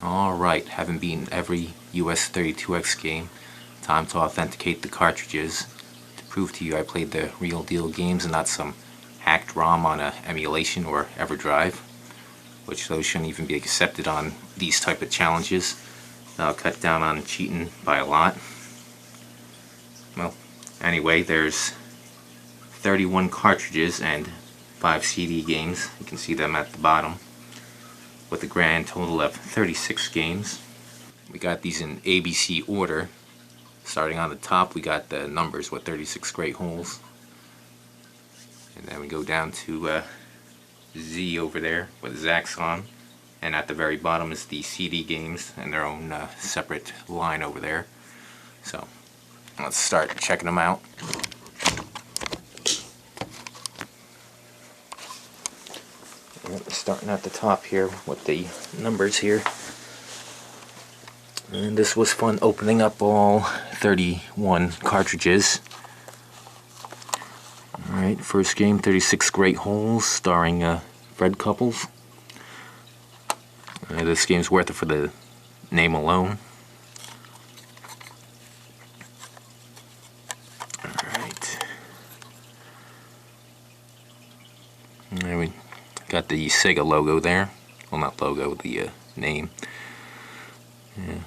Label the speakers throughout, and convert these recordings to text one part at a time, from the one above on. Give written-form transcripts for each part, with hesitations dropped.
Speaker 1: Alright, having beaten every US 32X game, time to authenticate the cartridges to prove to you I played the real deal games and not some hacked ROM on a emulation or EverDrive, which those shouldn't even be accepted on these type of challenges. I'll cut down on cheating by a lot. Well, anyway, there's 31 cartridges and 5 CD games. You can see them at the bottom, with a grand total of 36 games. We got these in ABC order. Starting on the top, we got the numbers with 36 great holes. And then we go down to Z over there with Zaxxon. And at the very bottom is the CD games and their own separate line over there. So let's start checking them out. Starting at the top here with the numbers here. And this was fun opening up all 31 cartridges. Alright, first game, 36 Great Holes, starring Fred Couples. This game's worth it for the name alone. Alright. There we got the Sega logo there. Well, not logo, the name. Yeah.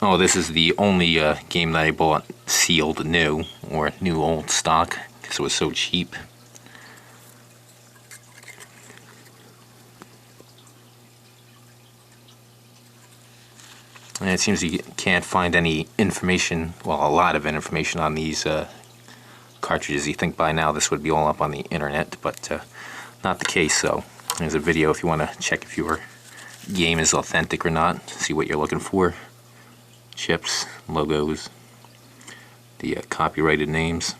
Speaker 1: Oh, this is the only game that I bought sealed new, or new old stock, because it was so cheap. And it seems you can't find any information, well, a lot of information on these cartridges. You think by now this would be all up on the internet, but not the case. So there's a video if you want to check if your game is authentic or not, see what you're looking for. Chips, logos, the copyrighted names.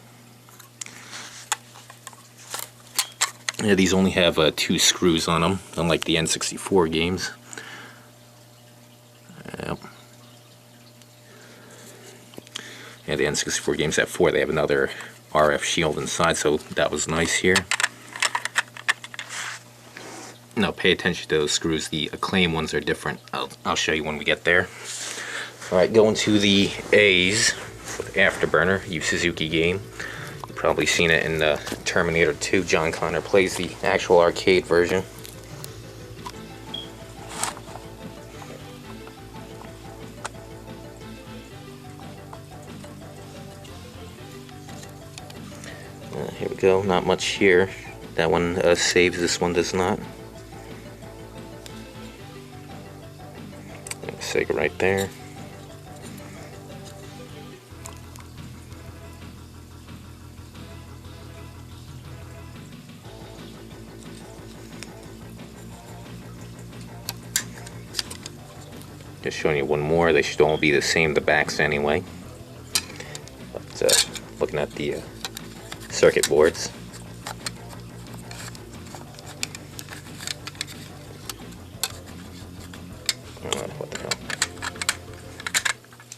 Speaker 1: Yeah, these only have 2 screws on them, unlike the N64 games. Yep. Yeah, the N64 games have 4. They have another RF shield inside, so that was nice here. Now pay attention to those screws. The Acclaim ones are different. I'll show you when we get there. Alright, going to the A's with Afterburner, Yu Suzuki game. You've probably seen it in Terminator 2. John Connor plays the actual arcade version. Here we go, not much here. That one saves, this one does not. Sega right there. Just showing you one more. They should all be the same, the backs anyway. But looking at the circuit boards. What the hell?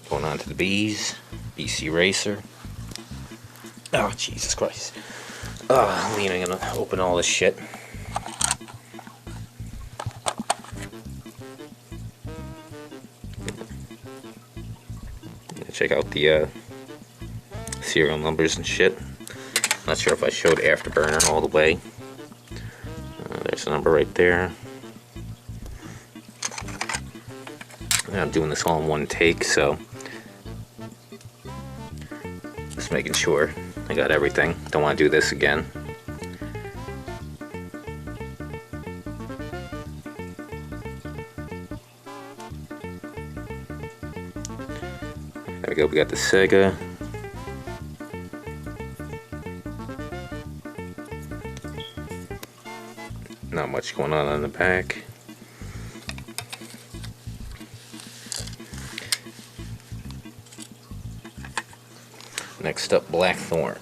Speaker 1: Going on to the B's. BC Racer. Oh, Jesus Christ. I'm gonna open all this shit. Check out the serial numbers and shit. Not sure if I showed Afterburner all the way. There's a number right there. I'm doing this all in one take, so just making sure I got everything. Don't want to do this again. There we go, we got the Sega. Not much going on the back. Next up, Blackthorne.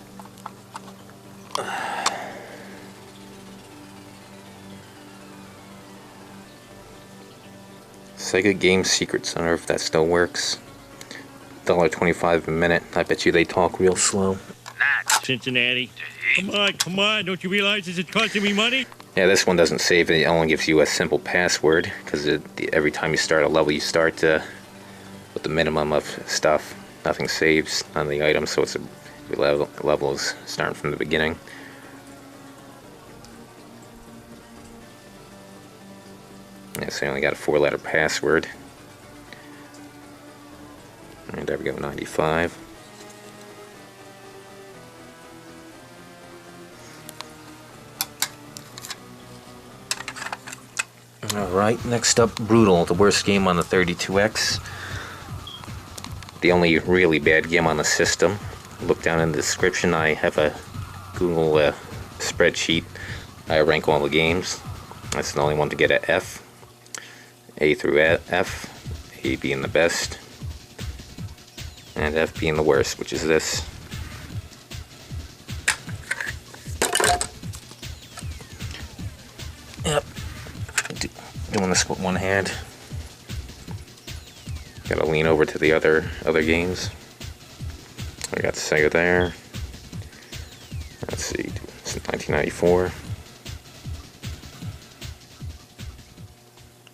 Speaker 1: Sega Game Secrets. I don't know if that still works. $1.25 a minute. I bet you they talk real slow.
Speaker 2: Cincinnati. Come on, don't you realize this is costing me money?
Speaker 1: Yeah, this one doesn't save. It only gives you a simple password, because every time you start a level, you start with the minimum of stuff. Nothing saves on the item, so it's your level is starting from the beginning. Yeah, so you only got a 4-letter password. And there we go, 95. Alright, next up, Brutal, the worst game on the 32X. The only really bad game on the system. Look down in the description, I have a Google spreadsheet. I rank all the games. That's the only one to get an F. A through F. A being the best. And F being the worst, which is this. Yep. Doing this with one hand. Gotta lean over to the other games. I got Sega there. Let's see, it's 1994.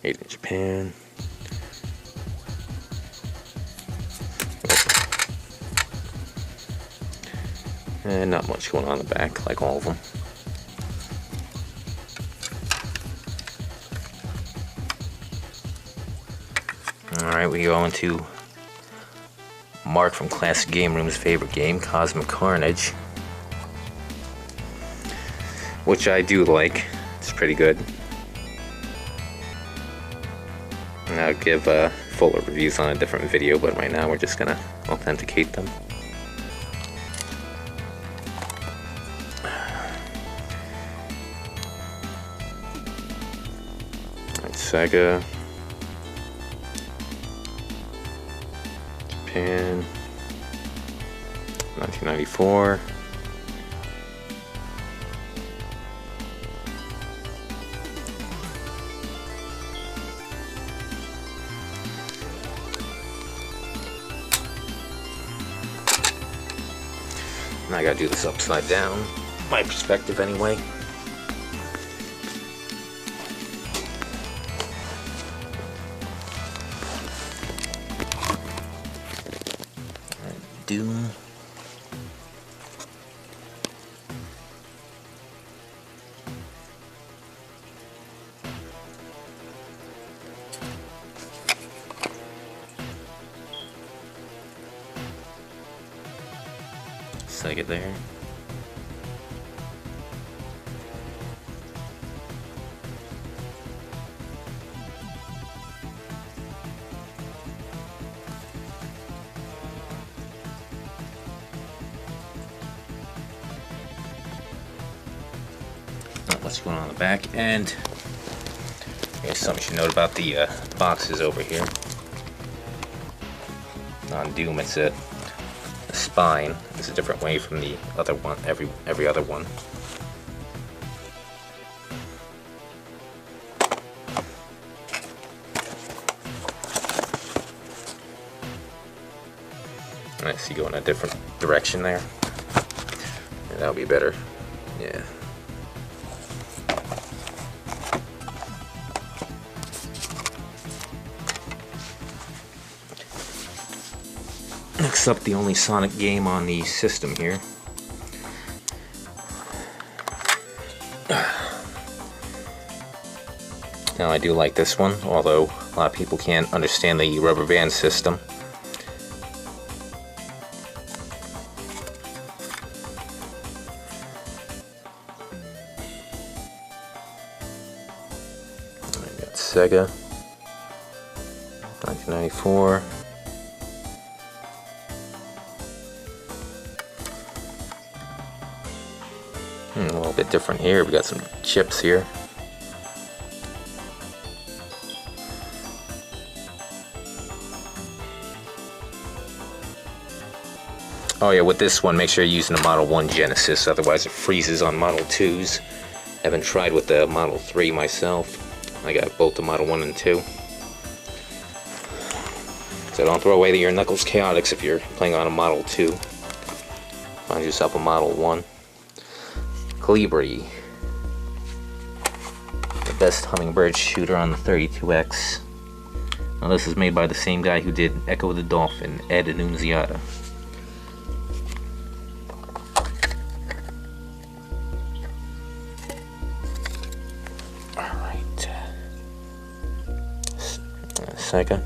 Speaker 1: Made in Japan. And not much going on in the back, like all of them. Alright, we go into Mark from Classic Game Room's favorite game, Cosmic Carnage. Which I do like. It's pretty good. And I'll give fuller reviews on a different video, but right now we're just gonna authenticate them. Alright, Sega. Japan, 1994. Now I gotta do this upside down, my perspective anyway. Doom. Sega there. What's going on in the back, and here's something you should note about the boxes over here. On Doom, it's the spine is a different way from the other one, every other one. I see you go in a different direction there. Yeah, that'll be better. Yeah. Next up, the only Sonic game on the system here. Now I do like this one, although a lot of people can't understand the rubber band system. I got Sega, 1994. A little bit different here. We got some chips here. Oh yeah, with this one, make sure you're using the Model 1 Genesis, otherwise it freezes on Model 2s. Haven't tried with the Model 3 myself. I got both the Model 1 and 2. So don't throw away your Knuckles Chaotix if you're playing on a Model 2. Find yourself a Model 1. Kolibri. best hummingbird shooter on the 32X. Now this is made by the same guy who did Echo the Dolphin, Ed Annunziata. Alright. Sega.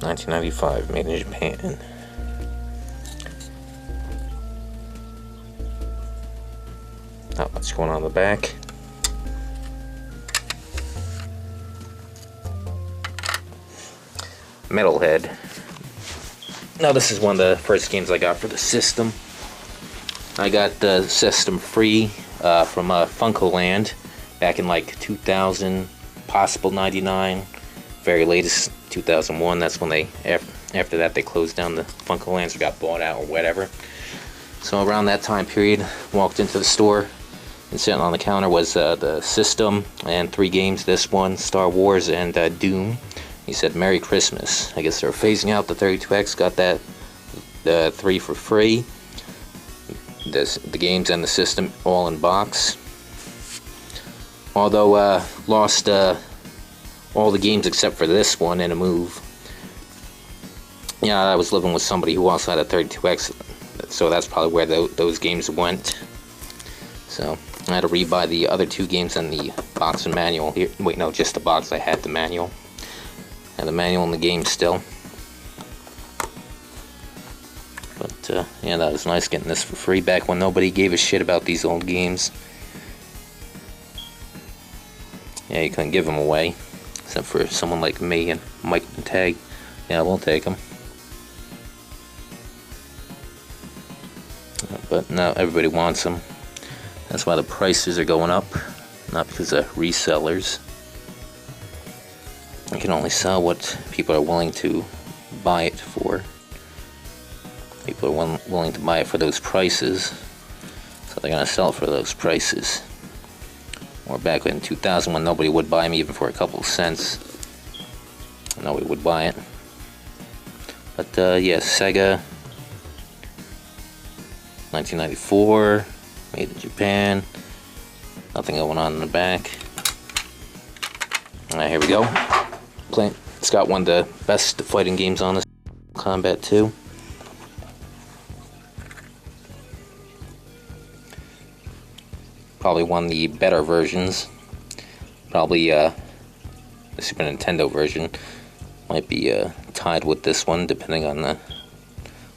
Speaker 1: 1995, made in Japan. Not much going on in the back. Metalhead. Now this is one of the first games I got for the system. I got the system free from Funkoland back in like 2000, possible 99, very latest 2001. That's when they, after that, they closed down the Funkolands or got bought out or whatever. So around that time period, walked into the store, and sitting on the counter was the system and 3 games. This one, Star Wars, and Doom. He said, "Merry Christmas." I guess they're phasing out the 32X. Got that, the 3 for free. The games and the system all in box. Although lost all the games except for this one in a move. Yeah, I was living with somebody who also had a 32X, so that's probably where those games went. So I had to rebuy the other 2 games and the box and manual. Here, wait, no, just the box. I had the manual. And the manual and the game still. But yeah, that was nice getting this for free back when nobody gave a shit about these old games. Yeah, you couldn't give them away, except for someone like me and Mike and Tag. Yeah, we'll take them. But now everybody wants them. That's why the prices are going up, not because of resellers. You can only sell what people are willing to buy it for. People are willing to buy it for those prices, so they're going to sell it for those prices. Or back in 2000 when nobody would buy me even for a couple of cents. Nobody would buy it. But yeah, Sega, 1994, made in Japan. Nothing going on in the back. Alright, here we go. It's got one of the best fighting games on this, Kombat II. Probably one of the better versions. Probably the Super Nintendo version might be tied with this one, depending on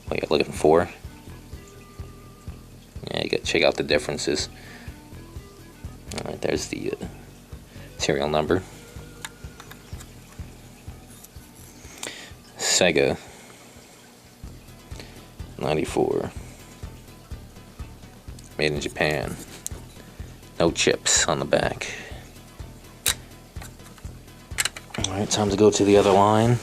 Speaker 1: what you're looking for. Yeah, you gotta check out the differences. Alright, there's the serial number. Sega 94, made in Japan. No chips on the back. Alright, time to go to the other line.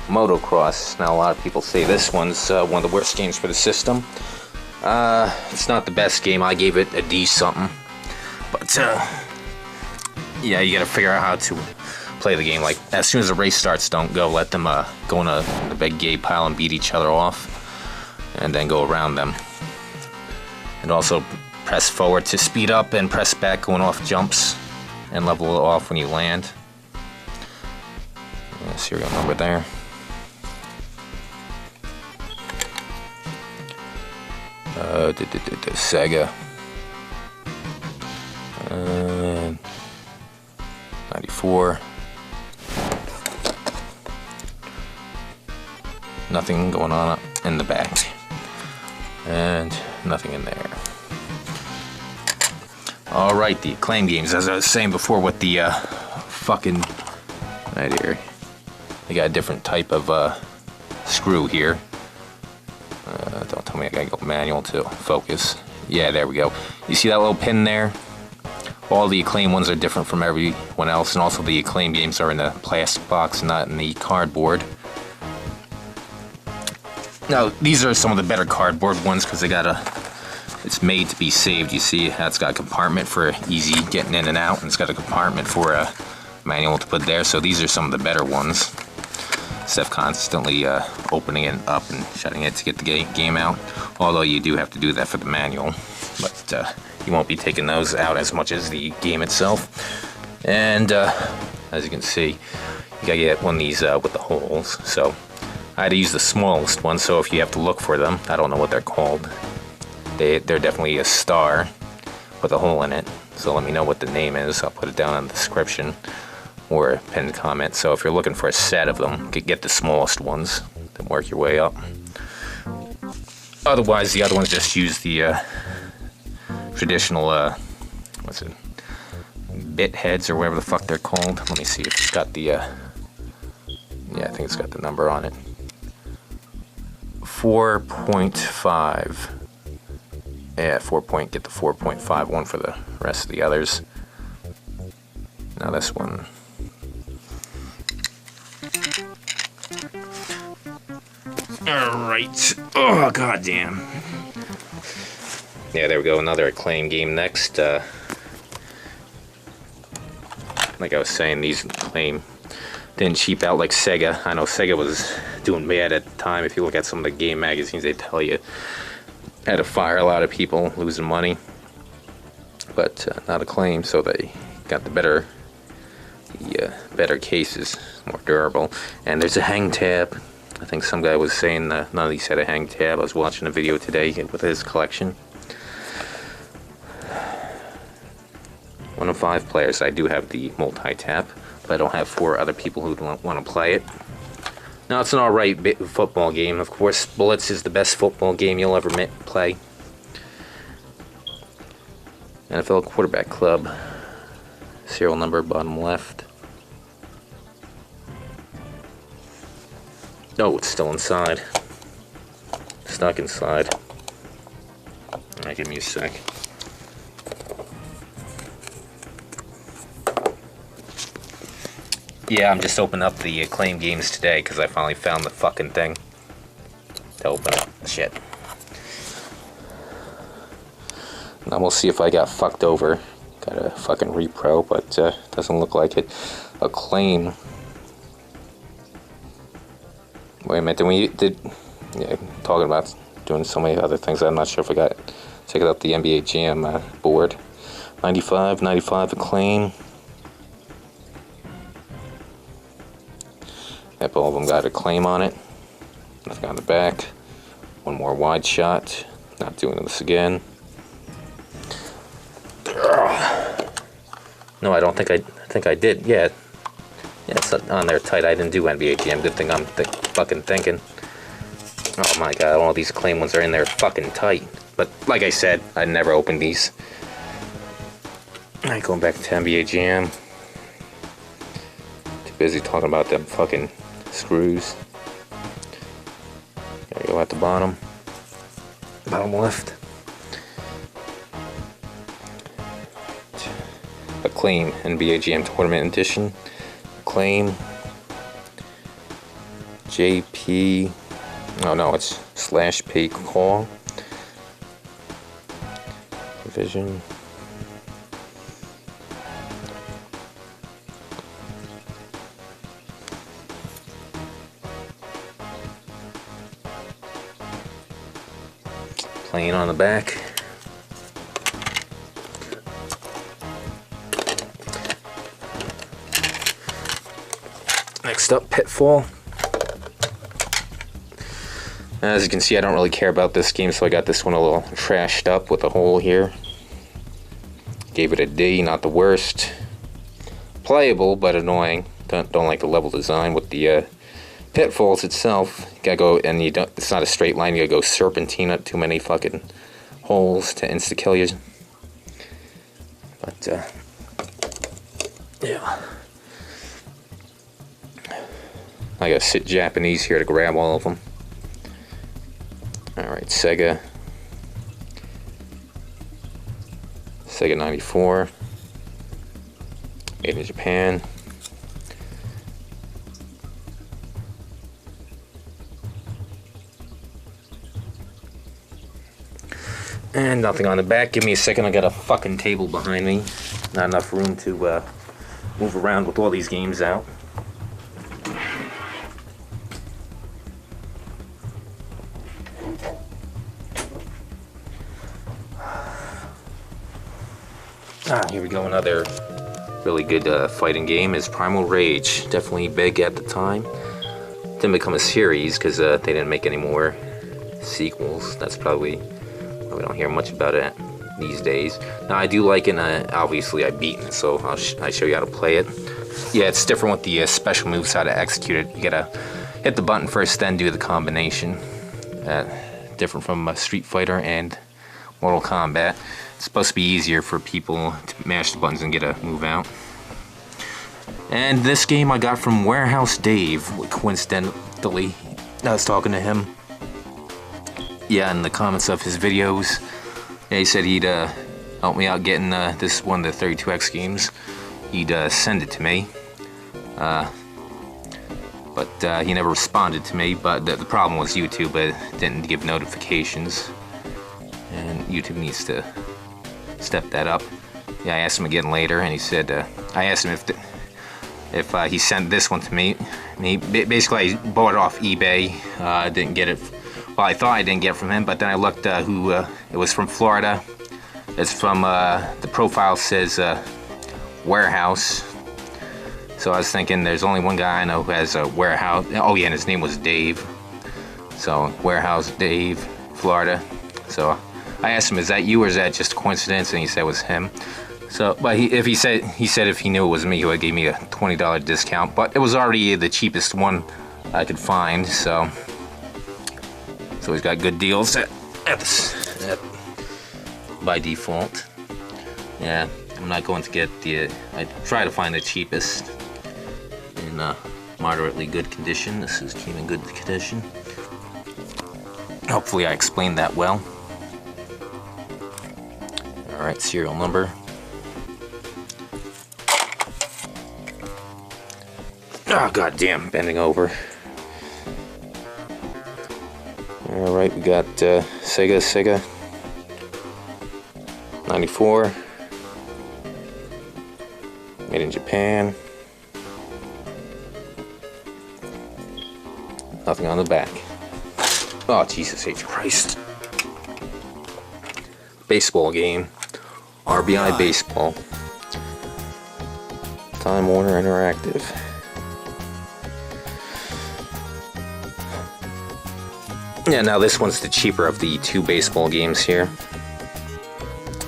Speaker 1: Motocross. Now a lot of people say this one's one of the worst games for the system. It's not the best game. I gave it a D something. But yeah, you gotta figure out how to play the game. Like, as soon as the race starts, don't go. Let them go in a big gay pile and beat each other off, and then go around them. And also press forward to speed up, and press back going off jumps, and level it off when you land. Yeah, serial number there. Sega. 94. Nothing going on in the back. And nothing in there. Alright, the Acclaim games. As I was saying before with the fucking... right here. They got a different type of screw here. Don't tell me I gotta go manual to focus. Yeah, there we go. You see that little pin there? All the Acclaim ones are different from everyone else, and also the Acclaim games are in the plastic box, not in the cardboard. Now, these are some of the better cardboard ones because they got it's made to be saved. You see, it's got a compartment for easy getting in and out, and it's got a compartment for a manual to put there. So these are some of the better ones. instead of constantly opening it up and shutting it to get the game out. Although you do have to do that for the manual, but you won't be taking those out as much as the game itself. And as you can see, you gotta get one of these with the holes. So I had to use the smallest one, so if you have to look for them, I don't know what they're called. They're definitely a star with a hole in it. So let me know what the name is. I'll put it down in the description or a pinned comment. So if you're looking for a set of them, get the smallest ones, then work your way up. Otherwise, the other ones just use the traditional, what's it, bit heads or whatever the fuck they're called. Let me see if it's got the, yeah, I think it's got the number on it. 4.5. Yeah, get the 4.5 one for the rest of the others. Now this one. Alright. Oh, goddamn. Yeah, there we go. Another Acclaim game next. Like I was saying, these Acclaim didn't cheap out like Sega. I know Sega was doing bad at the time. If you look at some of the game magazines, they tell you had to fire a lot of people, losing money. But not Acclaim, so they got the better cases, more durable. And there's a hang tab. I think some guy was saying none of these had a hang tab. I was watching a video today with his collection. 1 of 5 players. I do have the multi-tap, but I don't have 4 other people who want to play it. Now, it's an alright football game. Of course, Bullets is the best football game you'll ever play. NFL Quarterback Club. Serial number, bottom left. Oh, it's still inside. Stuck inside. Alright, give me a sec. Yeah, I'm just opening up the Acclaim games today because I finally found the fucking thing to open it. Shit. Now we'll see if I got fucked over. Got a fucking repro, but doesn't look like it. Acclaim. Wait a minute, yeah, talking about doing so many other things. I'm not sure if I got check out the NBA Jam board. 95 Acclaim. Yep, all of them got Acclaim on it. Nothing on the back. One more wide shot. Not doing this again. No, I don't think I think I did. Yeah, it's on there tight. I didn't do NBA Jam. Good thing I'm fucking thinking. Oh my god, all these Acclaim ones are in there fucking tight. But like I said, I never opened these. Alright, going back to NBA Jam. Too busy talking about them fucking screws. Gotta go at the bottom. Bottom left. Acclaim NBA Jam Tournament Edition. Acclaim. JP. Oh no, it's /P call. Division. Plain on the back. Next up, Pitfall. As you can see, I don't really care about this game, so I got this one a little trashed up with a hole here. Gave it a D, not the worst. Playable, but annoying. Don't like the level design with the pitfalls itself. You gotta go, and it's not a straight line. You gotta go serpentine up too many fucking holes to insta kill you. But yeah, I gotta sit Japanese here to grab all of them. Alright, Sega 94, made in Japan. And nothing on the back. Give me a second, I got a fucking table behind me. Not enough room to move around with all these games out. Here we go, another really good fighting game is Primal Rage. Definitely big at the time. Didn't become a series because they didn't make any more sequels. That's probably why we don't hear much about it these days. Now I do like it, and obviously I've beaten it, so I show you how to play it. Yeah, it's different with the special moves, how to execute it. You gotta hit the button first, then do the combination. Different from Street Fighter and Mortal Kombat. It's supposed to be easier for people to mash the buttons and get a move out. And this game I got from Warehouse Dave, coincidentally. I was talking to him. Yeah, in the comments of his videos. Yeah, he said he'd help me out getting this one of the 32X games. He'd send it to me. But he never responded to me. But the problem was YouTube, it didn't give notifications. And YouTube needs to step that up. Yeah, I asked him again later, and he said, I asked him if he sent this one to me. And basically, I bought it off eBay. I didn't get it. Well, I thought I didn't get it from him, but then I looked who it was from Florida. It's from the profile says Warehouse. So I was thinking there's only one guy I know who has a warehouse. Oh yeah, and his name was Dave. So Warehouse Dave, Florida. So I asked him, is that you or is that just a coincidence? And he said it was him. So, but he said if he knew it was me, he would give me a $20 discount. But it was already the cheapest one I could find. So he's got good deals by default. Yeah, I'm not going to get I try to find the cheapest in moderately good condition. This came in good condition. Hopefully I explained that well. Alright, serial number. Oh, goddamn, bending over. Alright, we got Sega 94. Made in Japan. Nothing on the back. Oh, Jesus H. Christ. Baseball game. R.B.I. Baseball. Time Warner Interactive. Yeah, now this one's the cheaper of the two baseball games here.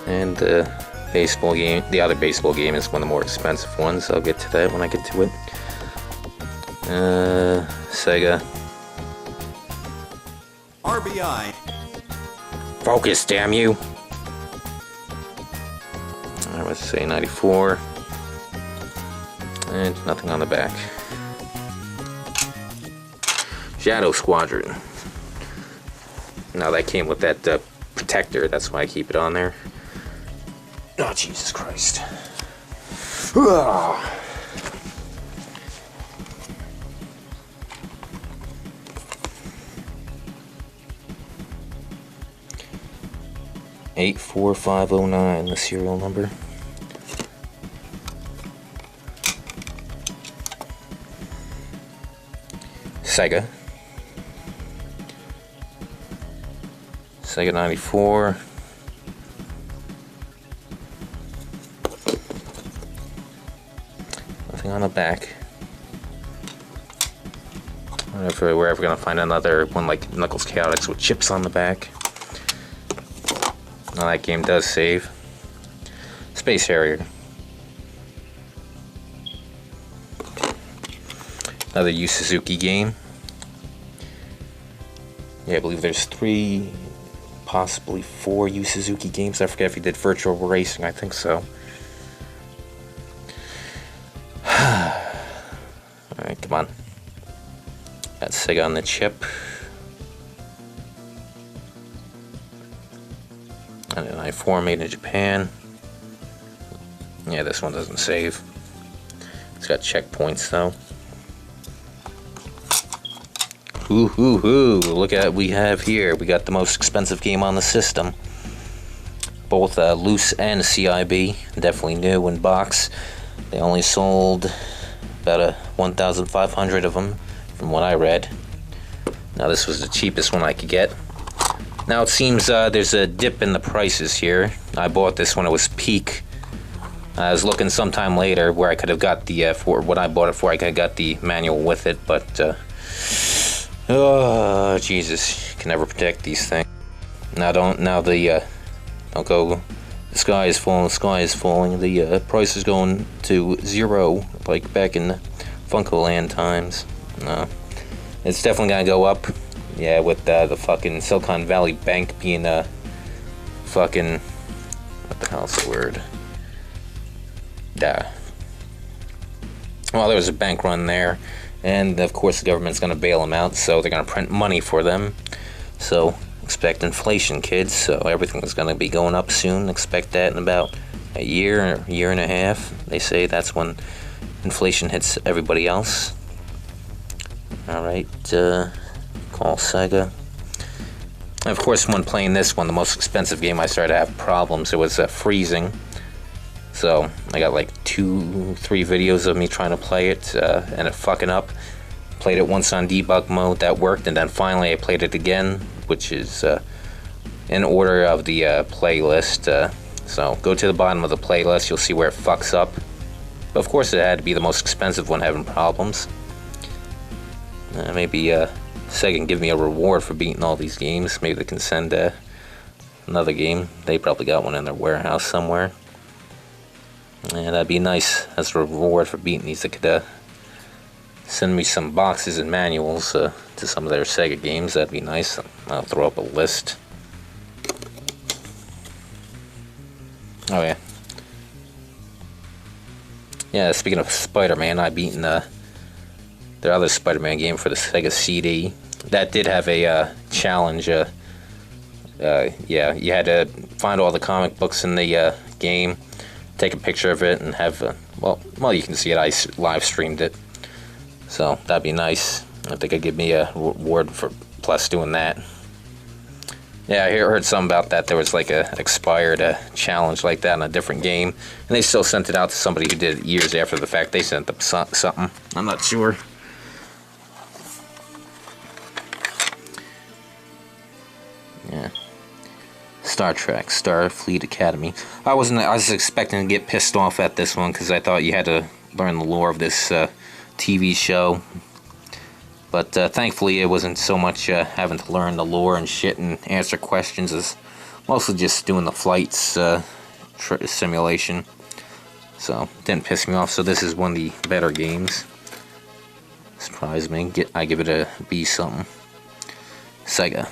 Speaker 1: And the baseball game, the other baseball game is one of the more expensive ones. I'll get to that when I get to it. Sega.
Speaker 2: R.B.I.
Speaker 1: Focus, damn you. I was say 94. And nothing on the back. Shadow Squadron. Now that came with that protector, that's why I keep it on there. Oh, Jesus Christ. Ugh. $84509, the serial number. Sega 94. Nothing on the back. I don't know if we're ever gonna find another one like Knuckles Chaotix with chips on the back. Now that game does save. Space Harrier. Another Yu Suzuki game. Yeah, I believe there's 3, possibly 4 Yu Suzuki games. I forget if he did virtual racing, I think so. Alright, come on. Got Sega on the chip. And an i4 made in Japan. Yeah, this one doesn't save. It's got checkpoints though. Look at what we have here. We got the most expensive game on the system. Both loose and CIB. Definitely new in box. They only sold about 1,500 of them from what I read. Now this was the cheapest one I could get. Now it seems there's a dip in the prices here. I bought this when it was peak I was looking sometime later where I could have got the, for what I bought it for, I could have got the manual with it, but, oh, Jesus, you can never protect these things. Now don't go, the sky is falling, the price is going to 0, like back in Funko Land times. No, it's definitely gonna go up, yeah, with the fucking Silicon Valley Bank being, fucking, what the hell's the word? Well, there was a bank run there, and of course the government's going to bail them out, so they're going to print money for them. So expect inflation, kids. So everything's going to be going up soon. Expect that in about a year and a half. They say that's when inflation hits everybody else. Alright, call Sega. And of course, when playing this one, the most expensive game, I started to have problems. It was freezing. So I got like 2-3 videos of me trying to play it and it fucking up. Played it once on debug mode, that worked, and then finally I played it again, which is in order of the playlist. So go to the bottom of the playlist, you'll see where it fucks up. But of course it had to be the most expensive one having problems. Maybe Sega can give me a reward for beating all these games. Maybe they can send another game. They probably got one in their warehouse somewhere. And that'd be nice as a reward for beating these. They could send me some boxes and manuals to some of their Sega games. That'd be nice. I'll throw up a list. Oh yeah. Yeah, speaking of Spider-Man, I beaten their other Spider-Man game for the Sega CD. That did have a challenge. Yeah, you had to find all the comic books in the game, take a picture of it, and have well, you can see it. I live streamed it, so that'd be nice if they could give me a reward for plus doing that. Yeah, I heard something about that. There was like a expired challenge like that in a different game, and they still sent it out to somebody who did it years after the fact. They sent them something. I'm not sure. Yeah. Star Trek, Starfleet Academy. I was expecting to get pissed off at this one because I thought you had to learn the lore of this TV show. But thankfully it wasn't so much having to learn the lore and shit and answer questions, as mostly just doing the flights simulation. So it didn't piss me off. So this is one of the better games. Surprised me. I give it a B something. Sega.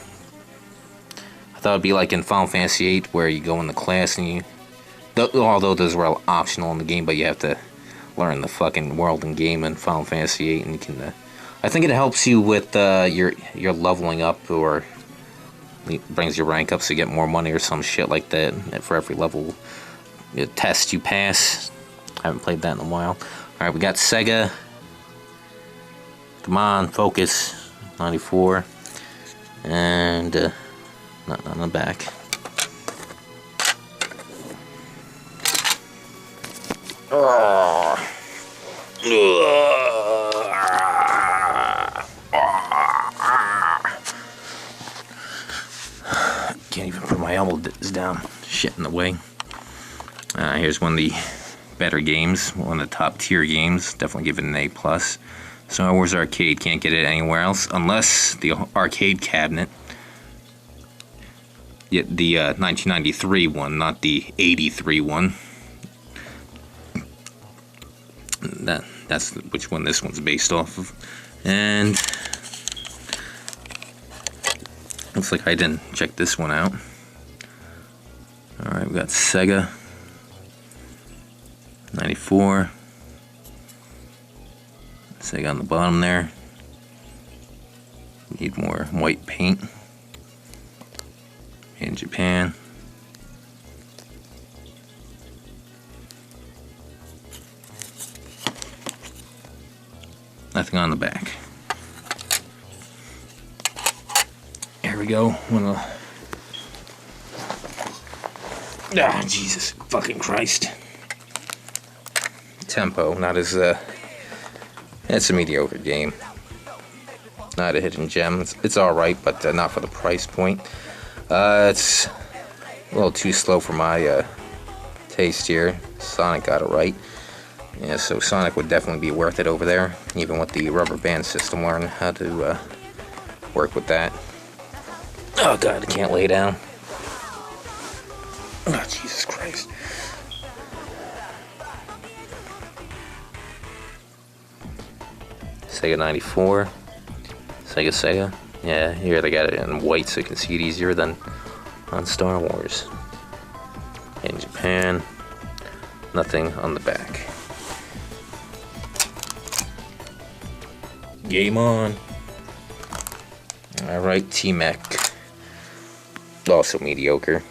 Speaker 1: I thought it'd be like in Final Fantasy VIII where you go in the class and although those were optional in the game, but you have to learn the fucking world and game in Final Fantasy VIII, and you can. I think it helps you with your leveling up, or it brings your rank up so you get more money or some shit like that for every level test you pass. I haven't played that in a while. Alright, we got Sega. Come on, focus. 94. And nothing on the back. Can't even put my elbows down. Shit in the way. Here's one of the better games. One of the top tier games. Definitely give it an A+. Star Wars Arcade. Can't get it anywhere else unless the arcade cabinet. The 1993 one, not the 83 one. That's which one this one's based off of. And looks like I didn't check this one out. Alright, we got Sega 94. Sega on the bottom there. Need more white paint. In Japan. Nothing on the back. Here we go. Jesus fucking Christ. Tempo, not as it's a mediocre game. Not a hidden gem. It's alright, but not for the price point. It's a little too slow for my taste here. Sonic got it right. Yeah, so Sonic would definitely be worth it over there, even with the rubber band system. Learn how to work with that. Oh god, I can't lay down. Oh, Jesus Christ. Sega 94. Sega. Yeah, here they got it in white so you can see it easier than on Star Wars. In Japan, nothing on the back. Game on. Alright, T-MEK. Also mediocre.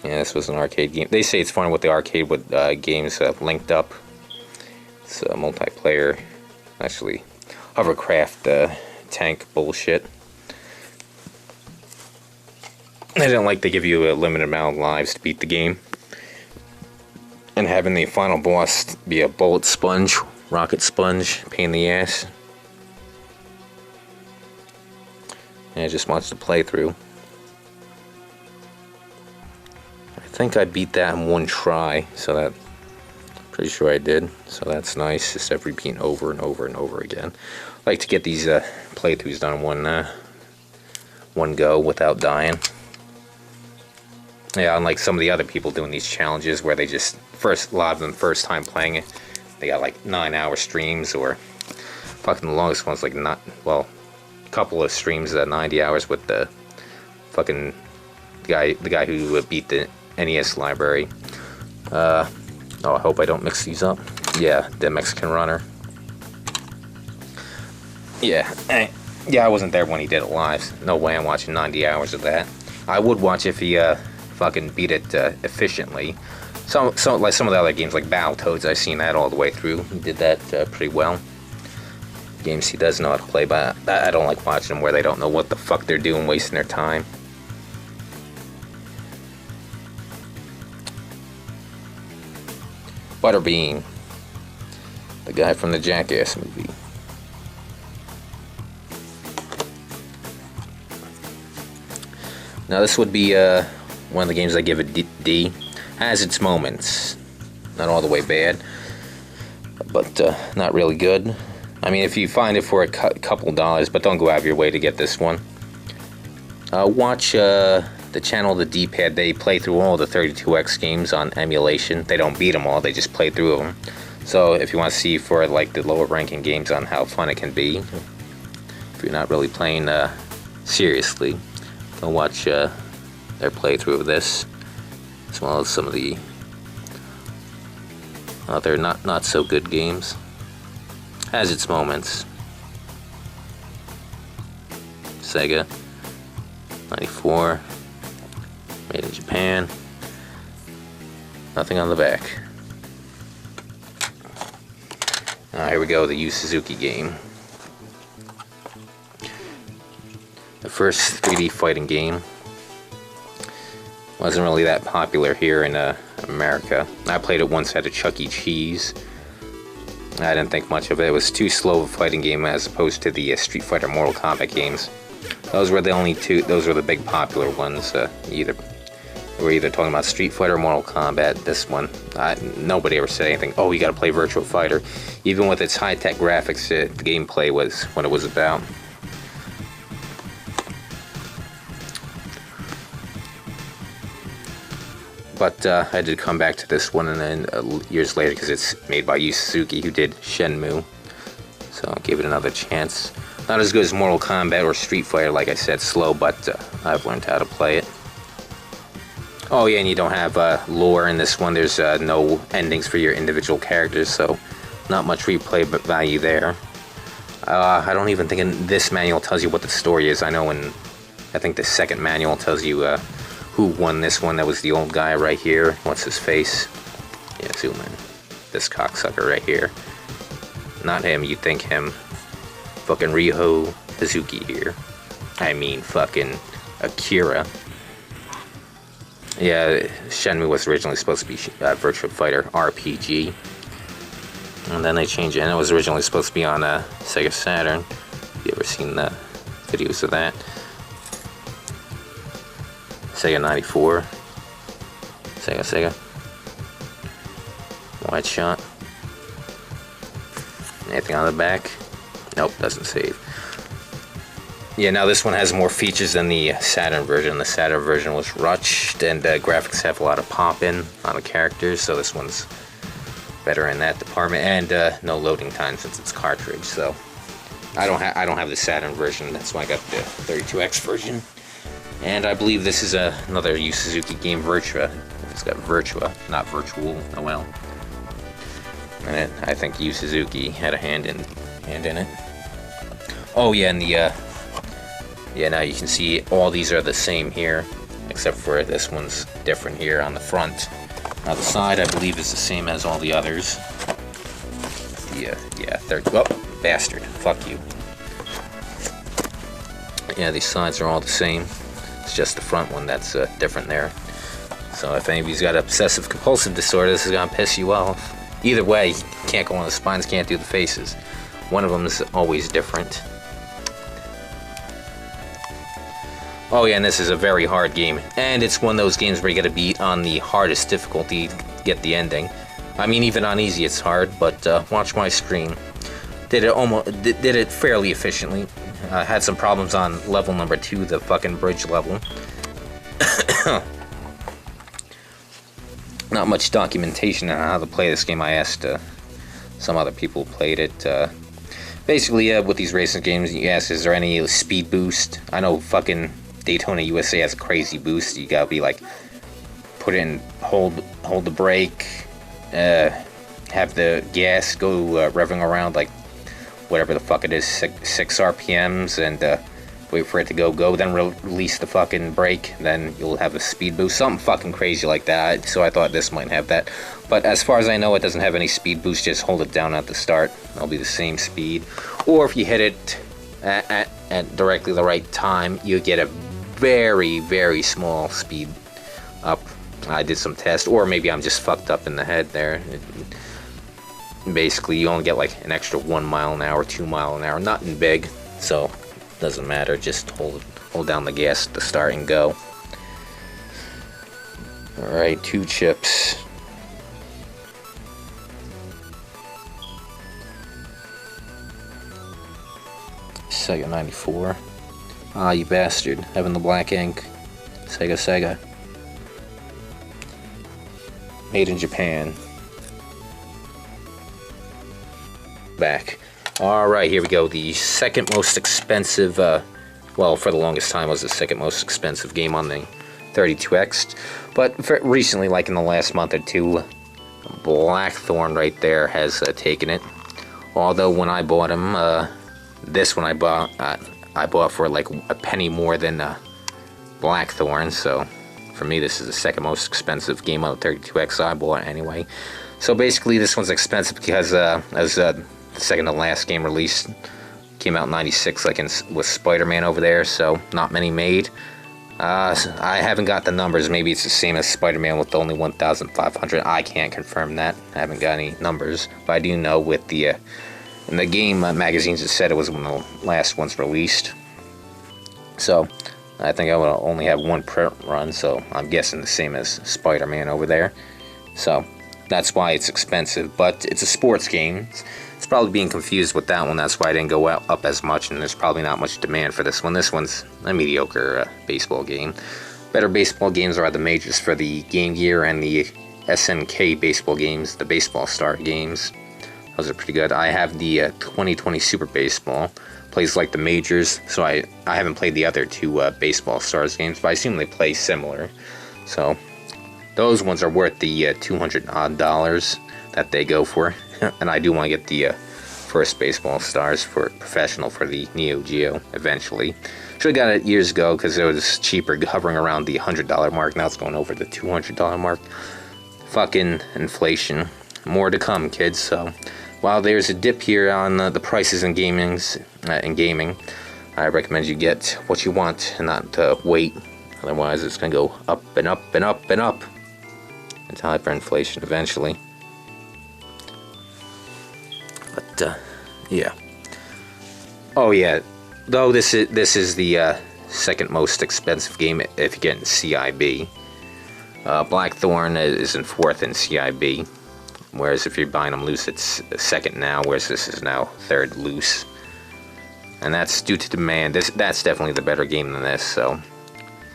Speaker 1: Yeah, this was an arcade game. They say it's fun with the arcade with games linked up. It's multiplayer. Actually, hovercraft tank bullshit. I didn't like they give you a limited amount of lives to beat the game. And having the final boss be a bullet sponge, rocket sponge, pain in the ass. And I just watched the playthrough. I think I beat that in one try, so that pretty sure I did. So that's nice. Just repeating over and over and over again. I like to get these playthroughs done in one go without dying. Yeah, unlike some of the other people doing these challenges where they just a lot of them first time playing it, they got like 9-hour streams, or fucking the longest one's like a couple of streams at 90 hours with the fucking the guy who beat the NES library. Oh, I hope I don't mix these up. Yeah, the Mexican runner. Yeah, I wasn't there when he did it live. No way I'm watching 90 hours of that. I would watch if he fucking beat it efficiently. Like some of the other games like Battletoads, I've seen that all the way through. He did that pretty well. Games he does know how to play, but I don't like watching them where they don't know what the fuck they're doing, wasting their time. Butterbean, the guy from the Jackass movie. Now this would be one of the games I give a D. Has its moments. Not all the way bad, but not really good. I mean, if you find it for a couple dollars, but don't go out of your way to get this one. Watch the channel, the D-Pad. They play through all the 32X games on emulation. They don't beat them all, they just play through them. So if you want to see for like the lower ranking games on how fun it can be, if you're not really playing seriously, go watch their playthrough of this, as well as some of the other not so good games. Has its moments. Sega 94, made in Japan. Nothing on the back. Here we go, the Yu Suzuki game. The first 3D fighting game. Wasn't really that popular here in America. I played it once at a Chuck E. Cheese. I didn't think much of it. It was too slow of a fighting game as opposed to the Street Fighter, Mortal Kombat games. Those were the only two. Those were the big popular ones. We're either talking about Street Fighter or Mortal Kombat. This one, nobody ever said anything. Oh, you got to play Virtua Fighter. Even with its high-tech graphics, the gameplay was what it was about. But I did come back to this one, and then years later, because it's made by Yu Suzuki, who did Shenmue. So I gave it another chance. Not as good as Mortal Kombat or Street Fighter, like I said, slow, but I've learned how to play it. Oh yeah, and you don't have lore in this one. There's no endings for your individual characters, so not much replay value there. I don't even think this manual tells you what the story is. I know I think the second manual tells you who won this one. That was the old guy right here. What's his face? Yeah, zoom in. This cocksucker right here. Not him, you'd think him. Fucking Ryo Hazuki here. I mean fucking Akira. Yeah, Shenmue was originally supposed to be Virtua Fighter RPG. And then they changed it, and it was originally supposed to be on Sega Saturn. You ever seen the videos of that? Sega 94. Sega. Wide shot. Anything on the back? Nope, doesn't save. Yeah, now this one has more features than the Saturn version. The Saturn version was rushed, and graphics have a lot of pop-in on the characters, so this one's better in that department. And no loading time since it's cartridge. So I don't have the Saturn version. That's why I got the 32X version. And I believe this is another Yu Suzuki game, Virtua. It's got Virtua, not Virtual. Oh well. And I think Yu Suzuki had a hand in it. Oh yeah, and the yeah, now you can see all these are the same here, except for this one's different here on the front. Now the side, I believe, is the same as all the others. Yeah, oh, bastard, fuck you. Yeah, these sides are all the same. It's just the front one that's different there. So if anybody's got obsessive compulsive disorder, this is gonna piss you off. Either way, can't go on the spines, can't do the faces. One of them is always different. Oh yeah, and this is a very hard game. And it's one of those games where you gotta be on the hardest difficulty to get the ending. I mean, even on easy it's hard, but watch my screen. Did it fairly efficiently. Had some problems on level number 2, the fucking bridge level. Not much documentation on how to play this game. I asked some other people who played it. Basically, with these racing games, you ask, is there any speed boost? I know fucking Daytona USA has a crazy boost. You gotta be like, put in, hold the brake, have the gas go revving around like whatever the fuck it is, 6 RPMs, and wait for it to go, then release the fucking brake, then you'll have a speed boost, something fucking crazy like that. So I thought this might have that, but as far as I know, it doesn't have any speed boost. Just hold it down at the start, it'll be the same speed. Or if you hit it at directly the right time, you get a very, very small speed up. I did some tests, or maybe I'm just fucked up in the head there. Basically, you only get like an extra 1 mile an hour, 2 mile an hour, nothing big, so doesn't matter. Just hold down the gas at the start and go. Alright, 2 chips. Sega 94. Ah, you bastard. Having the black ink. Sega. Made in Japan. Back. Alright, here we go. The second most expensive, well, for the longest time was the second most expensive game on the 32X. But recently, like in the last month or two, Blackthorne right there has taken it. Although when I bought him, this one I bought for like a penny more than Blackthorne. So for me, this is the second most expensive game on the 32X I bought anyway. So basically, this one's expensive because as the second to last game released, came out in '96, like with Spider-Man over there, so not many made. I haven't got the numbers. Maybe it's the same as Spider-Man with only 1,500. I can't confirm that. I haven't got any numbers, but I do know with the in the game magazines it said it was one of the last ones released. So I think I will only have one print run, so I'm guessing the same as Spider-Man over there. So that's why it's expensive, but it's a sports game. It's probably being confused with that one. That's why I didn't go up as much, and there's probably not much demand for this one. This one's a mediocre baseball game. Better baseball games are the majors for the Game Gear and the SNK baseball games, the Baseball Star games. Those are pretty good. I have the 2020 Super Baseball. Plays like the majors, so I haven't played the other two Baseball Stars games, but I assume they play similar. So those ones are worth the $200 odd that they go for. And I do want to get the first Baseball Stars for professional for the Neo Geo eventually. Should have got it years ago because it was cheaper, hovering around the $100 mark. Now it's going over the $200 mark. Fucking inflation. More to come, kids. So while there's a dip here on the prices in gaming, I recommend you get what you want and not wait. Otherwise, it's going to go up and up and up and up into hyperinflation eventually. But yeah. Oh yeah. Though this is the second most expensive game if you get in CIB. Blackthorne is in 4th in CIB, whereas if you're buying them loose, it's 2nd now, whereas this is now 3rd loose. And that's due to demand. That's definitely the better game than this, so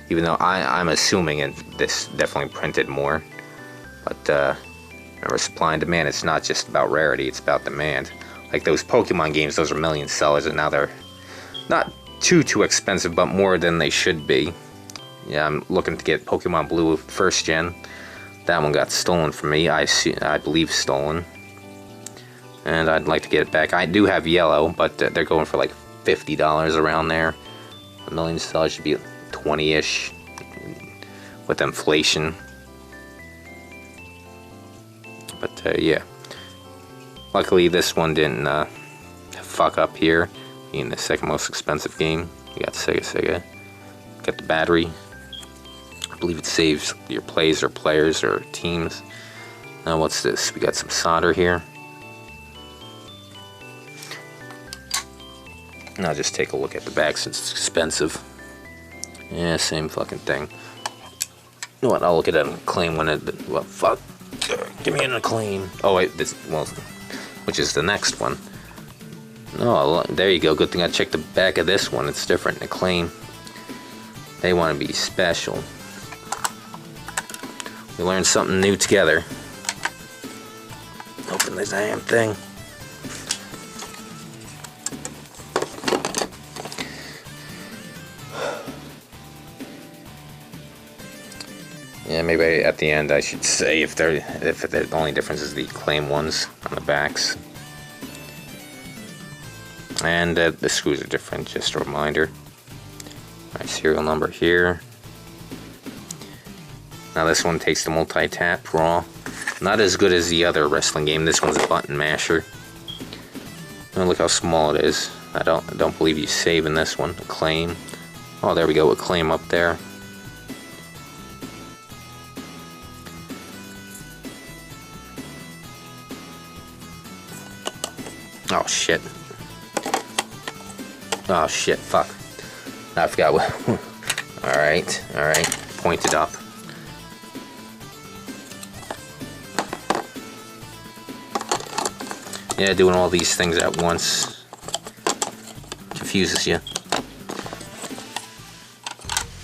Speaker 1: even though I'm assuming this definitely printed more. But remember, supply and demand, it's not just about rarity, it's about demand. Like those Pokemon games, those are million sellers, and now they're not too expensive, but more than they should be. Yeah, I'm looking to get Pokemon Blue 1st gen. That one got stolen from me, I believe stolen. And I'd like to get it back. I do have yellow, but they're going for like $50 around there. A million sellers should be 20-ish with inflation. But yeah, luckily this one didn't fuck up here, being the 2nd most expensive game. You got Sega. Got the battery. I believe it saves your plays or players or teams. Now what's this? We got some solder here. And I'll just take a look at the back since it's expensive. Yeah, same fucking thing. You know what? I'll look at an Acclaim when it. Well, fuck. Give me an Acclaim. Oh wait, which is the next one. Oh, there you go. Good thing I checked the back of this one. It's different. Acclaim. They want to be special. We learned something new together. Open this damn thing. Yeah, maybe at the end I should say if the only difference is the Acclaim ones on the backs. And the screws are different, just a reminder. Alright, serial number here. Now this one takes the multi-tap Brawl. Not as good as the other wrestling game. This one's a button masher. Oh, look how small it is. I don't believe you save in this one. Acclaim. Oh, there we go. Acclaim up there. Oh shit. Oh shit, fuck. I forgot what. Alright. Point it up. Yeah, doing all these things at once confuses you.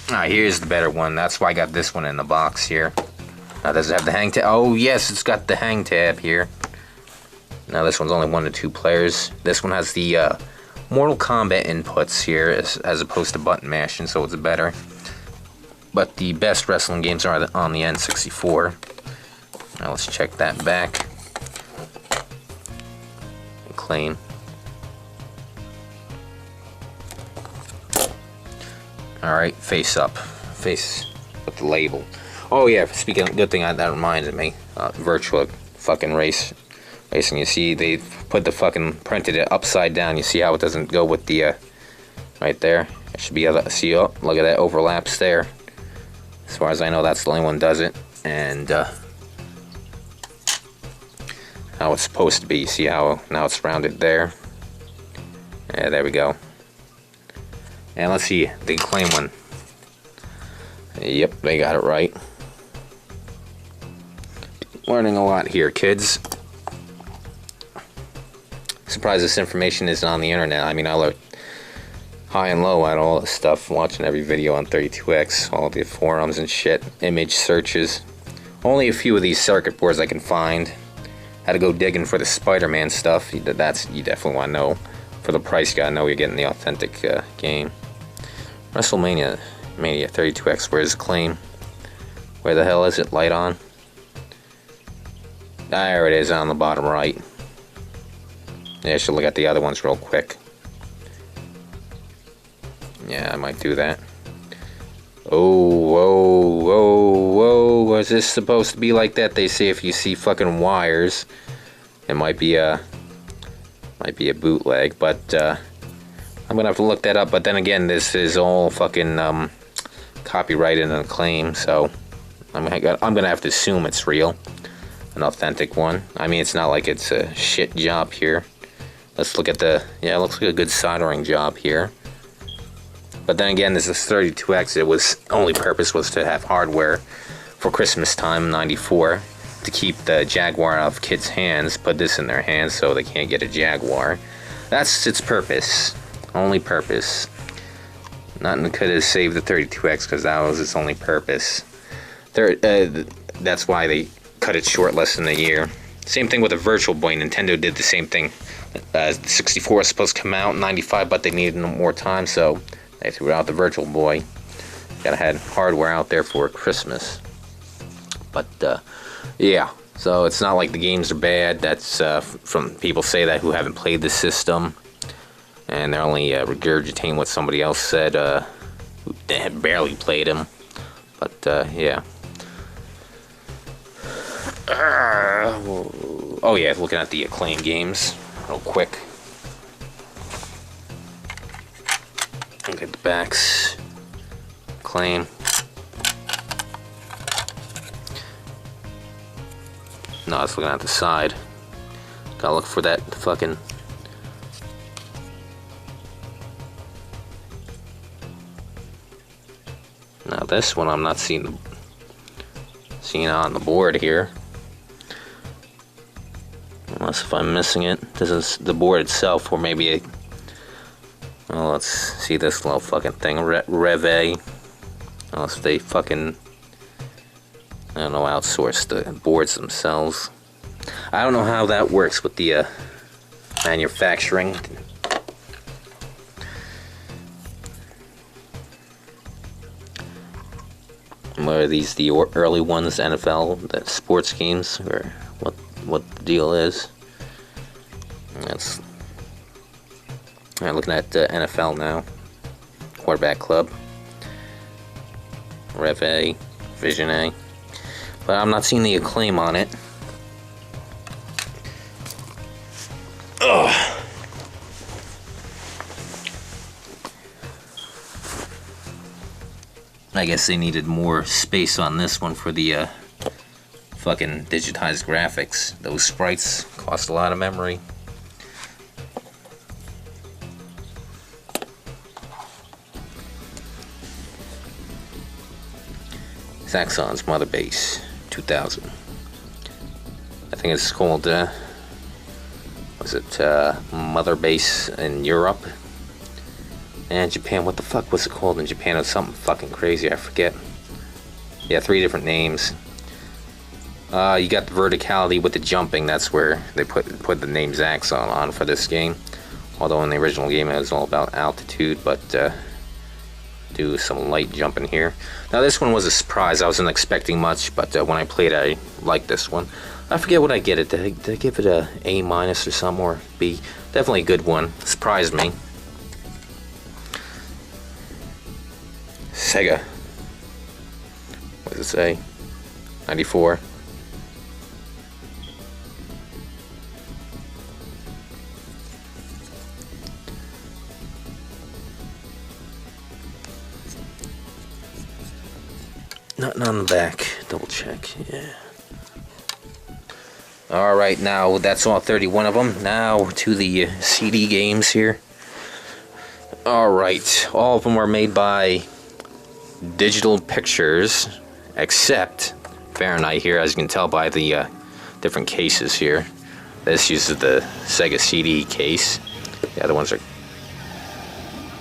Speaker 1: Alright, here's the better one. That's why I got this one in the box here. Now, does it have the hang tab? Oh, yes, it's got the hang tab here. Now, this one's only 1 to 2 players. This one has the Mortal Kombat inputs here as opposed to button mashing, so it's better. But the best wrestling games are on the N64. Now, let's check that back. Acclaim. Alright, face up. Face with the label. Oh yeah, speaking of, good thing that reminded me. Virtua fucking racing. You see, they put the fucking, printed it upside down. You see how it doesn't go with the, right there? It should be, see, oh, look at that, overlaps there. As far as I know, that's the only one does it. And, how it's supposed to be. You see how now it's rounded there? Yeah, there we go. And let's see, the Acclaim one. Yep, they got it right. Learning a lot here, kids. Surprised this information isn't on the internet. I mean, I looked high and low at all this stuff, watching every video on 32X, all the forums and shit, image searches. Only a few of these circuit boards I can find. Had to go digging for the Spider-Man stuff. That's, you definitely want to know. For the price, you gotta know you're getting the authentic game. WrestleMania 32X, where's Acclaim? Where the hell is it? Light on? There it is on the bottom right. Yeah, I should look at the other ones real quick. Yeah, I might do that. Oh, whoa, whoa, whoa. Was this supposed to be like that? They say if you see fucking wires, it might be a bootleg, but I'm gonna have to look that up. But then again, this is all fucking copyrighted and Acclaim, so I'm gonna have to assume it's real, an authentic one. I mean, it's not like it's a shit job here. Let's look at the, yeah, it looks like a good soldering job here. But then again, this is 32X. It was only purpose was to have hardware for Christmas time, '94, to keep the Jaguar out of kids' hands. Put this in their hands so they can't get a Jaguar. That's its purpose. Only purpose. Nothing could have saved the 32X because that was its only purpose. That's why they cut it short less than a year. Same thing with the Virtual Boy. Nintendo did the same thing. The 64 was supposed to come out in '95, but they needed more time, so they threw out the Virtual Boy. Gotta have hardware out there for Christmas. But yeah, so it's not like the games are bad. That's from people say that who haven't played the system, and they're only regurgitating what somebody else said. They had barely played them. But yeah. Oh yeah, looking at the Acclaim games real quick. Look at the backs. Acclaim. No, it's looking at the side. Gotta look for that fucking... Now this one I'm not seeing on the board here. Unless if I'm missing it. This is the board itself, or maybe a... Well, let's see this little fucking thing. Rev A. Unless they fucking... I don't know, outsource the boards themselves. I don't know how that works with the manufacturing. What are these, the early ones, NFL, the sports games, or what the deal is? That's... Alright, looking at NFL now. Quarterback Club. Rev A, Vision A. But I'm not seeing the Acclaim on it. Ugh. I guess they needed more space on this one for the fucking digitized graphics. Those sprites cost a lot of memory. Zaxxon's Motherbase 2000. I think it's called, was it Motherbase in Europe? And Japan, what the fuck was it called in Japan? It was something fucking crazy, I forget. Yeah, 3 different names. You got the verticality with the jumping, that's where they put the name Zaxxon on for this game. Although in the original game it was all about altitude, but do some light jumping here. Now this one was a surprise, I wasn't expecting much, but when I played it, I liked this one. I forget what I get it, did I give it a A- or something, or B? Definitely a good one, surprised me. Sega. What does it say? 94. Nothing on the back. Double check. Yeah. Alright, now that's all 31 of them. Now to the CD games here. Alright, all of them are made by Digital Pictures, except Fahrenheit here, as you can tell by the different cases here. This uses the Sega CD case. The other ones are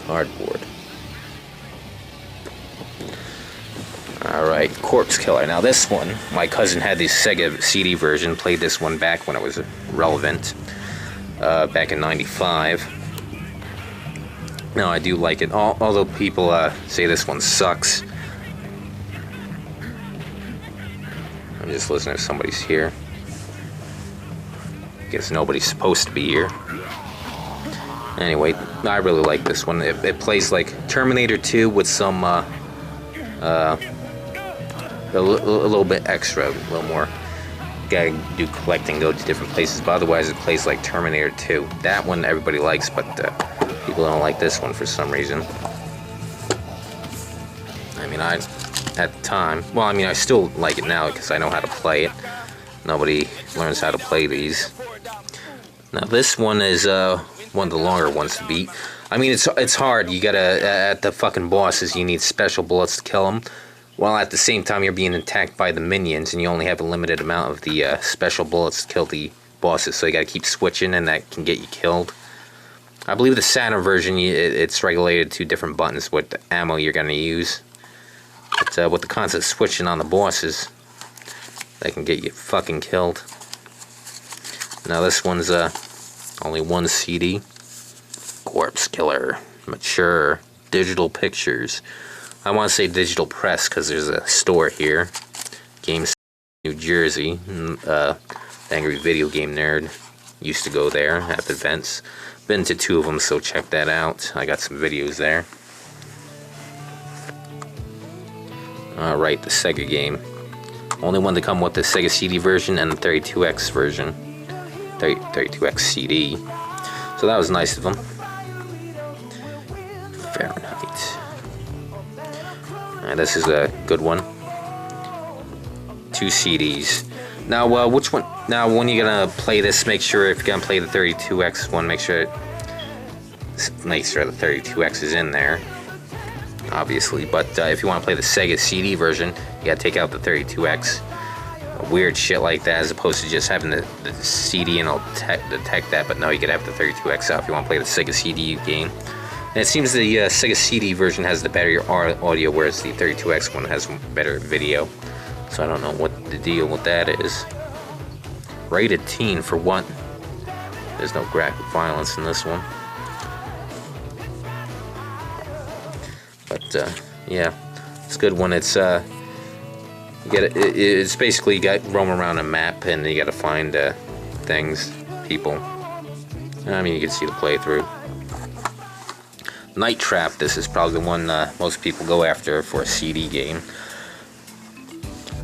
Speaker 1: cardboard. Alright, Corpse Killer. Now this one, my cousin had the Sega CD version, played this one back when it was relevant, back in '95. No, I do like it, although people say this one sucks. I'm just listening if somebody's here. Guess nobody's supposed to be here. Anyway, I really like this one. It plays like Terminator 2 with some, a little bit extra, a little more. You gotta do collecting, go to different places, but otherwise it plays like Terminator 2. That one everybody likes, but people don't like this one for some reason. I mean, at the time, well, I mean, I still like it now because I know how to play it. Nobody learns how to play these. Now this one is one of the longer ones to beat. I mean, it's hard. You gotta, at the fucking bosses, you need special bullets to kill them. while at the same time you're being attacked by the minions, and you only have a limited amount of the special bullets to kill the bosses, so you gotta keep switching, and that can get you killed. I believe the Saturn version, it's regulated to different buttons what the ammo you're gonna use. But with the constant switching on the bosses, that can get you fucking killed. Now this one's only one CD. Corpse Killer, mature, digital pictures. I want to say digital press because there's a store here. Games New Jersey. Angry Video Game Nerd used to go there at events. Been to 2 of them, so check that out. I got some videos there. Alright, the Sega game. Only one to come with the Sega CD version and the 32X version. 32X CD. So that was nice of them. Fahrenheit. This is a good one. 2 CDs. Now, which one? Now, when you're gonna play this, make sure if you're gonna play the 32X one, make sure the 32X is in there. Obviously, but if you want to play the Sega CD version, you gotta take out the 32X. Weird shit like that, as opposed to just having the CD and it'll detect that. But no, you gotta have the 32X out if you want to play the Sega CD game. And it seems the Sega CD version has the better audio, whereas the 32X one has better video. So I don't know what the deal with that is. Rated teen for what? There's no graphic violence in this one. But yeah, it's a good one. It's it's basically you got roam around a map and you got to find things, people. I mean, you can see the playthrough. Night Trap. This is probably the one most people go after for a CD game.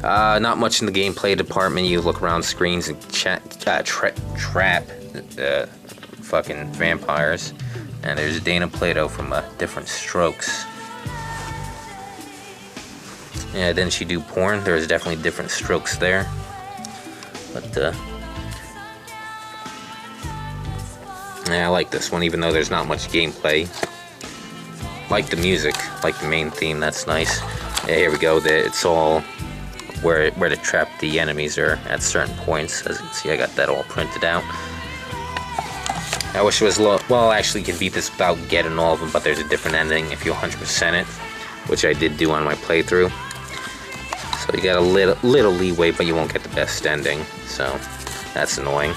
Speaker 1: Not much in the gameplay department. You look around screens and trap fucking vampires. And there's Dana Plato from Different Strokes. Yeah, didn't she do porn? There's definitely different strokes there. But yeah, I like this one, even though there's not much gameplay. Like the music, like the main theme. That's nice. Yeah, here we go. It's all where to trap the enemies are at certain points. As you can see, I got that all printed out. I wish it was well, actually, you can beat this without getting all of them, but there's a different ending if you 100% it, which I did do on my playthrough. So you got a little leeway, but you won't get the best ending. So that's annoying.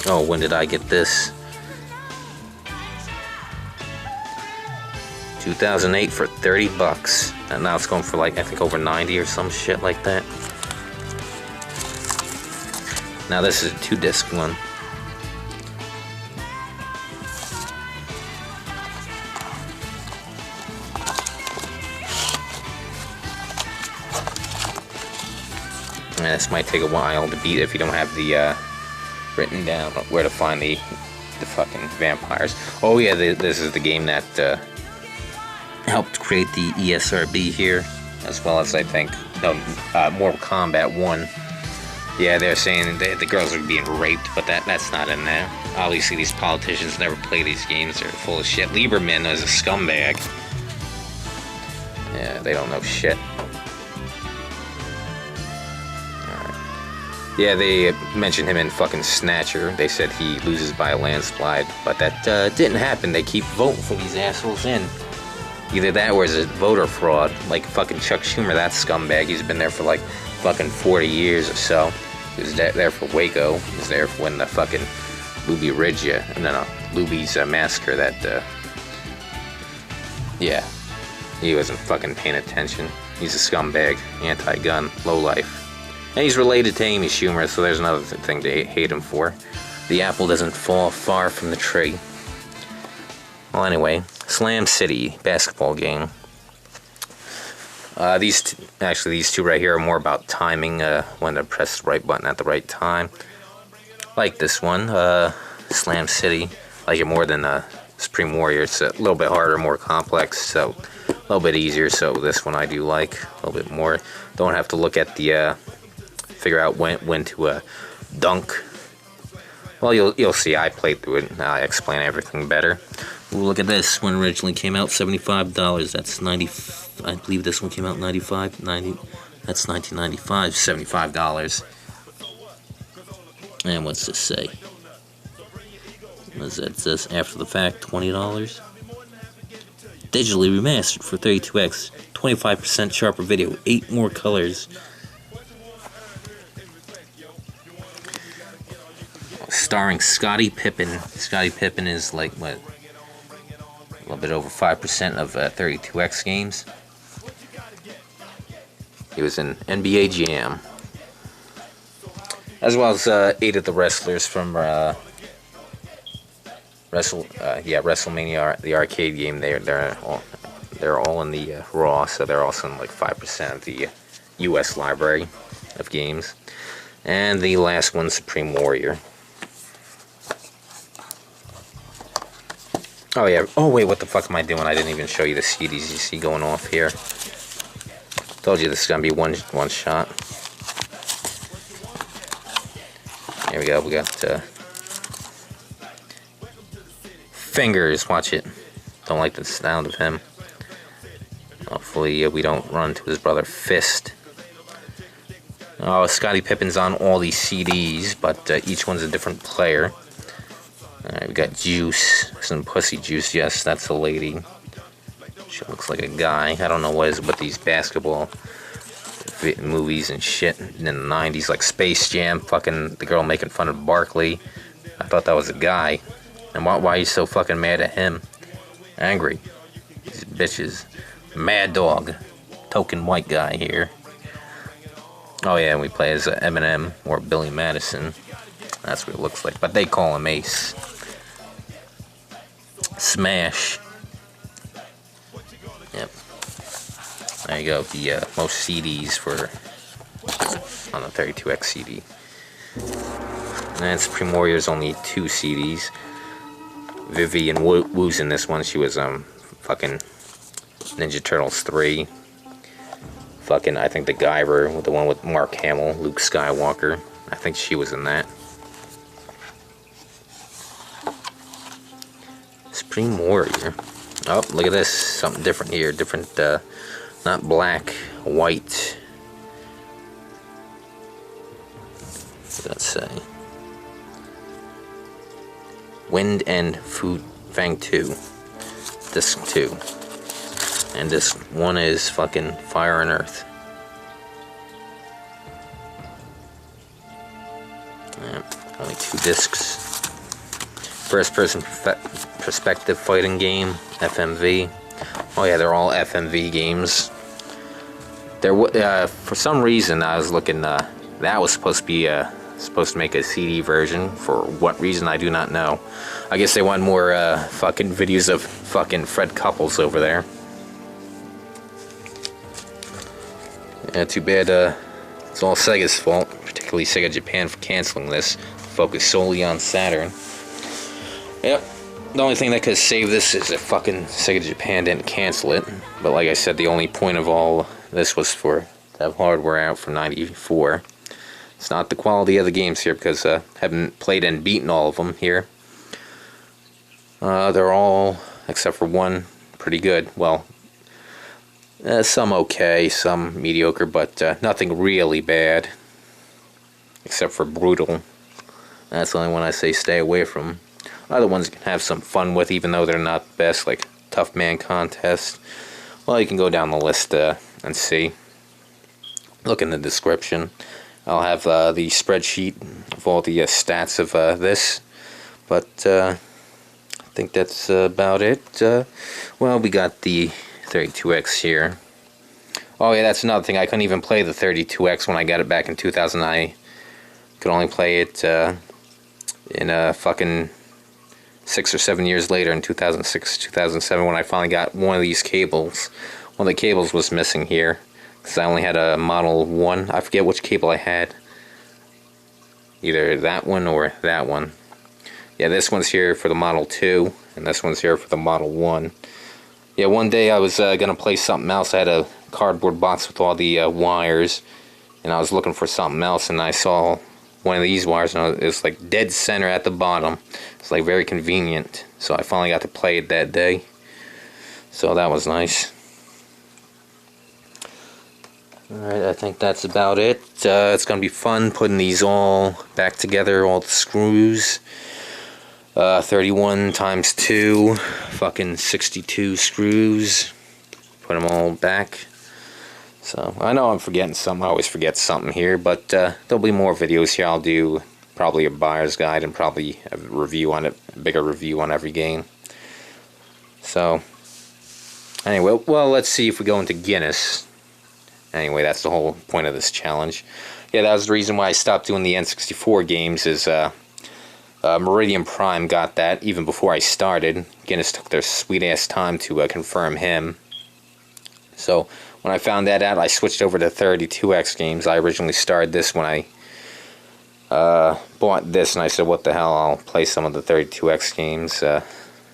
Speaker 1: Oh, when did I get this? 2008 for 30 bucks. And now it's going for like, I think over 90 or some shit like that. Now this is a 2-disc one. And this might take a while to beat if you don't have the written down where to find the fucking vampires. Oh yeah, this is the game that helped create the ESRB here, as well as I think Mortal Kombat 1. Yeah, they're saying the girls are being raped, but that's not in there. Obviously, these politicians never play these games. They're full of shit. Lieberman is a scumbag. Yeah, they don't know shit. Yeah, they mentioned him in fucking Snatcher. They said he loses by a landslide, but that didn't happen. They keep voting for these assholes in. Either that or it's a voter fraud, like fucking Chuck Schumer, that scumbag. He's been there for like fucking 40 years or so. He was there for Waco. He was there for when the fucking Luby Luby's massacre that, yeah. He wasn't fucking paying attention. He's a scumbag, anti-gun, lowlife. And he's related to Amy Schumer, so there's another thing to hate him for. The apple doesn't fall far from the tree. Well, anyway, Slam City basketball game. These two right here are more about timing, when to press the right button at the right time. Like this one, Slam City. I like it more than Supreme Warrior. It's a little bit harder, more complex, so a little bit easier. So this one I do like a little bit more. Don't have to look at the figure out when to dunk. Well, you'll see. I played through it. I explain everything better. Ooh, look at this. One originally came out $75. That's 90. I believe this one came out 95. 90. That's 1995. $75. And what's this say? What is that? It says after the fact, $20. Digitally remastered for 32X. 25% sharper video. 8 more colors. Starring Scottie Pippin. Scottie Pippin is like, what? A little bit over 5% of 32X games. He was in NBA Jam. As well as 8 of the wrestlers from WrestleMania, the arcade game. They're all in the Raw, so they're also in like 5% of the U.S. library of games. And the last one, Supreme Warrior. Oh yeah. Oh wait, what the fuck am I doing? I didn't even show you the CDs you see going off here. Told you this is gonna be one shot. Here we go. We got Fingers. Watch it. Don't like the sound of him. Hopefully we don't run to his brother Fist. Oh, Scottie Pippen's on all these CDs, but each one's a different player. Alright, we got Juice. Some pussy juice. Yes, that's a lady. She looks like a guy. I don't know what is with these basketball movies and shit in the 90s, like Space Jam. Fucking the girl making fun of Barkley. I thought that was a guy. And why are you so fucking mad at him? Angry. These bitches. Mad Dog. Token white guy here. Oh yeah, and we play as Eminem or Billy Madison. That's what it looks like. But they call him Ace. Smash. Yep. There you go. The most CDs for on the 32X CD. And Supreme Warrior's only 2 CDs. Vivian Wu's in this one. She was fucking Ninja Turtles 3. Fucking, I think the Guyver, with the one with Mark Hamill, Luke Skywalker. I think she was in that. Supreme Warrior. Oh, look at this. Something different here. Different, not black, white. What does that say? Wind and Fang 2. Disc 2. And this one is fucking Fire and Earth. Only 2 discs. First person perspective fighting game, FMV. Oh yeah, they're all FMV games. There, for some reason, I was looking. That was supposed to make a CD version. For what reason, I do not know. I guess they want more fucking videos of fucking Fred Couples over there. Yeah, too bad. It's all Sega's fault, particularly Sega Japan, for canceling this. Focus solely on Saturn. Yep. The only thing that could save this is if fucking Sega Japan didn't cancel it. But like I said, the only point of all this was to have hardware out for '94. It's not the quality of the games here, because I haven't played and beaten all of them here. They're all, except for one, pretty good. Well, some okay, some mediocre, but nothing really bad. Except for Brutal. That's the only one I say stay away from. Other ones you can have some fun with, even though they're not the best, like Toughman Contest. Well, you can go down the list and see. Look in the description. I'll have the spreadsheet of all the stats of this. But I think that's about it. Well, we got the 32X here. Oh yeah, that's another thing. I couldn't even play the 32X when I got it back in 2000. I could only play it in fucking 6 or 7 years later, in 2006, 2007, when I finally got one of these cables. One of the cables was missing here, because I only had a Model 1. I forget which cable I had. Either that one or that one. Yeah, this one's here for the Model 2, and this one's here for the Model 1. Yeah, one day I was going to play something else. I had a cardboard box with all the wires, and I was looking for something else, and I saw one of these wires, and it's like dead center at the bottom. It's like very convenient. So I finally got to play it that day. So that was nice. Alright, I think that's about it. It's going to be fun putting these all back together, all the screws. 31 times 2, fucking 62 screws. Put them all back. So, I know I'm forgetting something. I always forget something here, but there'll be more videos here. I'll do probably a buyer's guide and probably a review on it, a bigger review on every game. So, anyway, well, let's see if we go into Guinness. Anyway, that's the whole point of this challenge. Yeah, that was the reason why I stopped doing the N64 games, is Meridian Prime got that even before I started. Guinness took their sweet-ass time to confirm him. So, when I found that out, I switched over to 32X games. I originally started this when I bought this, and I said, what the hell, I'll play some of the 32X games.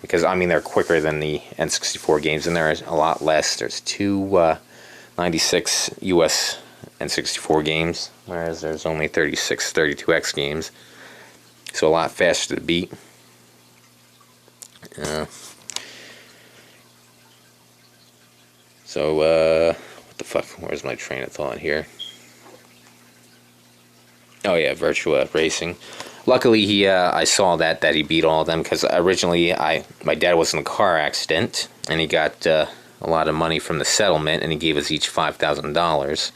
Speaker 1: Because, I mean, they're quicker than the N64 games, and they're a lot less. There's 296 US N64 games, whereas there's only 36 32X games. So a lot faster to beat. So, what the fuck? Where's my train of thought here? Oh yeah, Virtua Racing. Luckily, I saw that he beat all of them, because originally my dad was in a car accident, and he got a lot of money from the settlement, and he gave us each $5,000.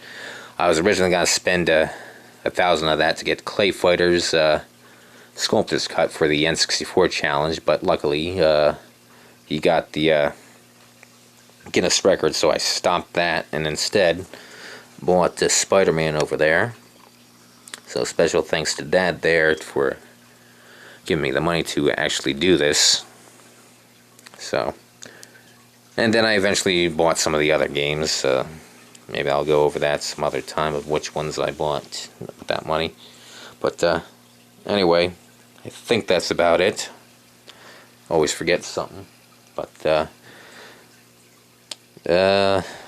Speaker 1: I was originally going to spend $1,000 of that to get Clay Fighter's sculptor's cut for the N64 challenge, but luckily he got the Guinness record, so I stopped that and instead bought this Spider-Man over there. So special thanks to Dad there for giving me the money to actually do this. So, and then I eventually bought some of the other games. Maybe I'll go over that some other time of which ones I bought with that money. But anyway, I think that's about it. Always forget something. But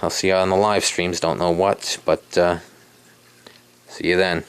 Speaker 1: I'll see you on the live streams. Don't know what, but see you then.